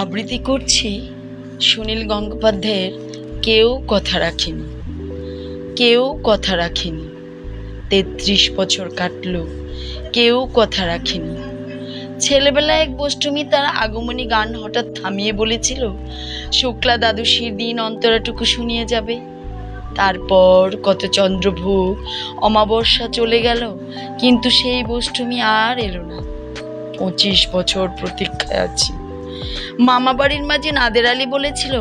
আবৃত্তি করছি সুনীল গঙ্গোপাধ্যায়ের কেউ কথা রাখেনি। কেউ কথা রাখেনি। ৩৩ বছর কাটলো, কেউ কথা রাখেনি। ছেলেবেলায় এক গোষ্ঠী তার আগমনী গান হঠাৎ থামিয়ে বলেছিল, শুক্লা দ্বাদশীর দিন অন্তরাটুকু শুনিয়ে যাবে। তারপর কত চন্দ্রভোগ অমাবস্যা চলে গেল, কিন্তু সেই গোষ্ঠী আর এলো না। 25 বছর প্রতীক্ষায় আছি। মামা বাড়ির মাঝে নাদের আলী বলেছিল,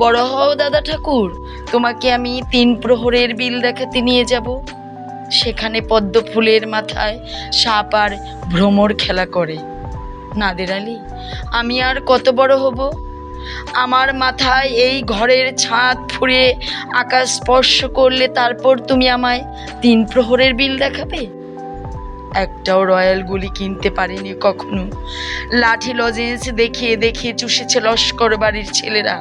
বড় হও দাদা ঠাকুর, তোমাকে আমি 3 প্রহরের বিল দেখাতে নিয়ে যাব। সেখানে পদ্ম ফুলের মাথায় সাপ আর ভ্রমর খেলা করে। নাদের আলী, আমি আর কত বড় হব? আমার মাথায় এই ঘরের ছাদ ফুঁড়ে আকাশ স্পর্শ করলে তারপর তুমি আমায় 3 প্রহরের বিল দেখাবে? একটাও রয়্যাল গুলি কিনতে পারেনি কখনো। লাঠি লজেন্স দেখিয়ে দেখিয়ে চুষেছে লস্কর বাড়ির ছেলেরা।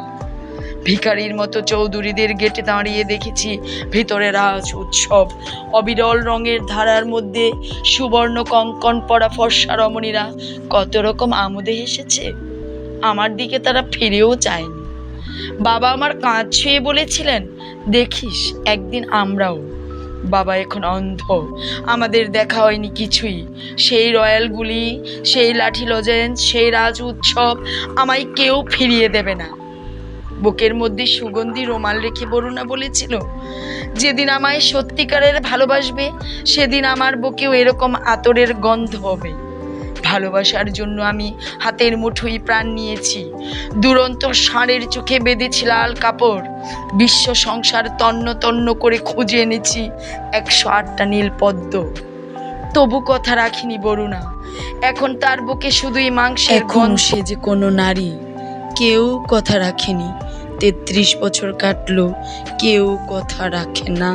ভিখারির মতো চৌধুরীদের গেটে দাঁড়িয়ে দেখেছি ভিতরে রাজ উৎসব। অবিরল রঙের ধারার মধ্যে সুবর্ণ কঙ্কণ পরা ফর্সা রমণীরা কত রকম আমোদে হেসেছে। আমার দিকে তারা ফিরেও চায়নি। বাবা আমার কাঁধ ছুঁয়ে বলেছিলেন, দেখিস একদিন আমরাও। বাবা এখন অন্ধ, আমাদের দেখা হয়নি কিছুই। সেই রয়্যালগুলি, সেই লাঠি লজেন্স, সেই রাজ উৎসব আমায় কেউ ফিরিয়ে দেবে না। বুকের মধ্যে সুগন্ধি রুমাল রেখে বরুণা বলেছিল, যেদিন আমায় সত্যিকারের ভালোবাসবে সেদিন আমার বুকেও এরকম আতরের গন্ধ হবে। ভালোবাসার জন্য আমি হাতের মুঠোয় প্রাণ নিয়েছি। দুরন্ত ষাঁড়ের চোখে বেঁধেছি লাল কাপড়। বিশ্ব সংসার তন্ন তন্ন করে খুঁজে এনেছি 108টা নীল পদ্ম। তবু কথা রাখিনি বরুণা। এখন তার বুকে শুধুই মাংসের গন্ধ। সে যে কোনো নারী। কেউ কথা রাখেনি। 33 বছর কাটলো, কেউ কথা রাখে না।